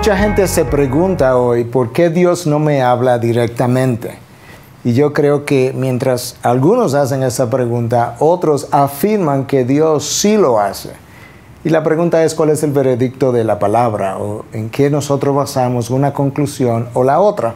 Mucha gente se pregunta hoy por qué Dios no me habla directamente. Y yo creo que mientras algunos hacen esa pregunta, otros afirman que Dios sí lo hace. Y la pregunta es cuál es el veredicto de la palabra o en qué nosotros basamos una conclusión o la otra.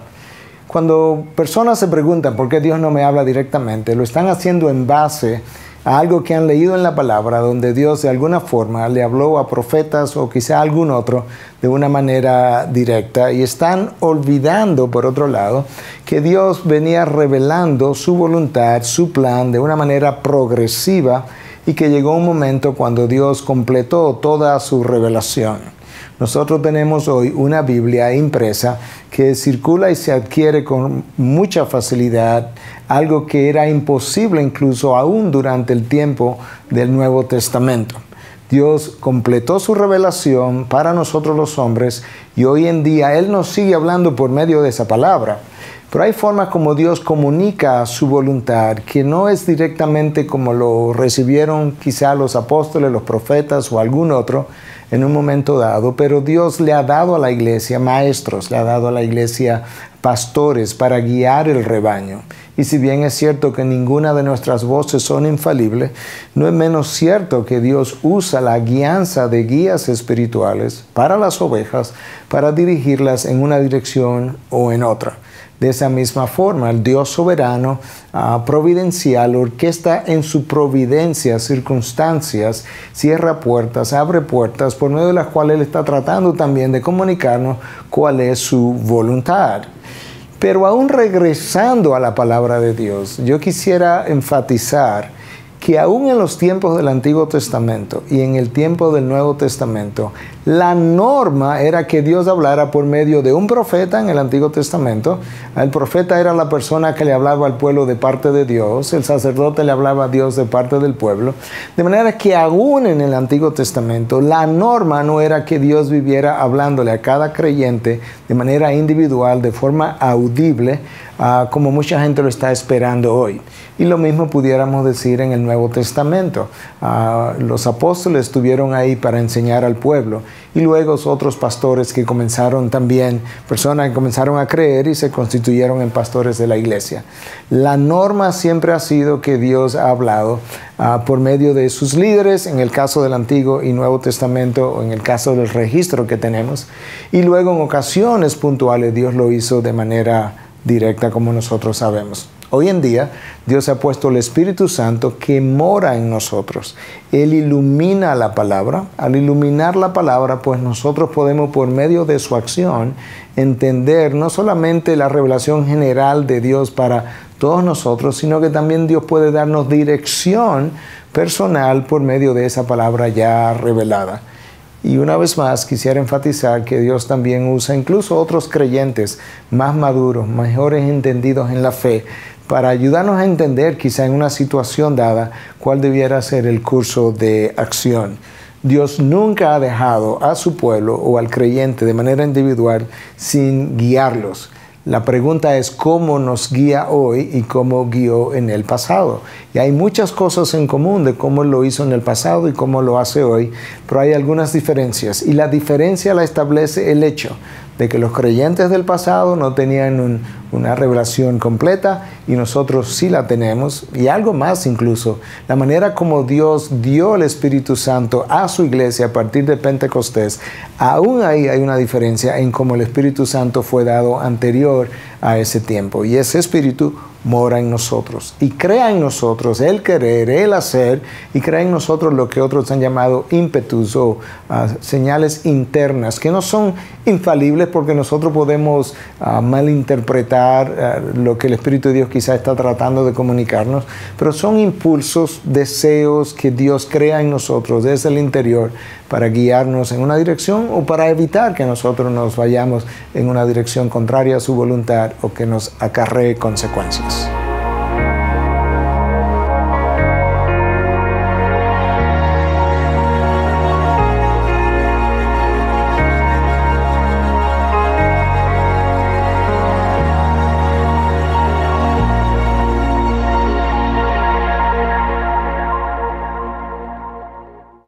Cuando personas se preguntan por qué Dios no me habla directamente, lo están haciendo en base a algo que han leído en la palabra, donde Dios de alguna forma le habló a profetas o quizá a algún otro de una manera directa, y están olvidando, por otro lado, que Dios venía revelando su voluntad, su plan de una manera progresiva, y que llegó un momento cuando Dios completó toda su revelación. Nosotros tenemos hoy una Biblia impresa que circula y se adquiere con mucha facilidad, algo que era imposible incluso aún durante el tiempo del Nuevo Testamento. Dios completó su revelación para nosotros los hombres y hoy en día Él nos sigue hablando por medio de esa palabra. Pero hay formas como Dios comunica su voluntad que no es directamente como lo recibieron quizá los apóstoles, los profetas o algún otro en un momento dado, pero Dios le ha dado a la iglesia maestros, le ha dado a la iglesia pastores para guiar el rebaño. Y si bien es cierto que ninguna de nuestras voces son infalibles, no es menos cierto que Dios usa la guianza de guías espirituales para las ovejas, para dirigirlas en una dirección o en otra. De esa misma forma, el Dios soberano, providencial, orquesta en su providencia circunstancias, cierra puertas, abre puertas, por medio de las cuales Él está tratando también de comunicarnos cuál es su voluntad. Pero aún regresando a la palabra de Dios, yo quisiera enfatizar que aún en los tiempos del Antiguo Testamento y en el tiempo del Nuevo Testamento, la norma era que Dios hablara por medio de un profeta en el Antiguo Testamento. El profeta era la persona que le hablaba al pueblo de parte de Dios, el sacerdote le hablaba a Dios de parte del pueblo. De manera que aún en el Antiguo Testamento, la norma no era que Dios viviera hablándole a cada creyente de manera individual, de forma audible, como mucha gente lo está esperando hoy. Y lo mismo pudiéramos decir en el Nuevo Testamento. Los apóstoles estuvieron ahí para enseñar al pueblo, y luego otros pastores que comenzaron también, personas que comenzaron a creer y se constituyeron en pastores de la iglesia. La norma siempre ha sido que Dios ha hablado por medio de sus líderes, en el caso del Antiguo y Nuevo Testamento, o en el caso del registro que tenemos, y luego en ocasiones puntuales Dios lo hizo de manera directa, como nosotros sabemos. Hoy en día, Dios ha puesto el Espíritu Santo que mora en nosotros. Él ilumina la palabra. Al iluminar la palabra, pues nosotros podemos, por medio de su acción, entender no solamente la revelación general de Dios para todos nosotros, sino que también Dios puede darnos dirección personal por medio de esa palabra ya revelada. Y una vez más quisiera enfatizar que Dios también usa incluso otros creyentes más maduros, mejores entendidos en la fe, para ayudarnos a entender quizá en una situación dada cuál debiera ser el curso de acción. Dios nunca ha dejado a su pueblo o al creyente de manera individual sin guiarlos. La pregunta es cómo nos guía hoy y cómo guió en el pasado. Y hay muchas cosas en común de cómo lo hizo en el pasado y cómo lo hace hoy, pero hay algunas diferencias. Y la diferencia la establece el hecho de que los creyentes del pasado no tenían una revelación completa y nosotros sí la tenemos. Y algo más incluso, la manera como Dios dio el Espíritu Santo a su iglesia a partir de Pentecostés, aún ahí hay una diferencia en cómo el Espíritu Santo fue dado anterior a ese tiempo. Y ese Espíritu mora en nosotros y crea en nosotros el querer, el hacer, y crea en nosotros lo que otros han llamado ímpetus o señales internas, que no son infalibles porque nosotros podemos malinterpretar lo que el Espíritu de Dios quizá está tratando de comunicarnos, pero son impulsos, deseos que Dios crea en nosotros desde el interior para guiarnos en una dirección o para evitar que nosotros nos vayamos en una dirección contraria a su voluntad o que nos acarree consecuencias.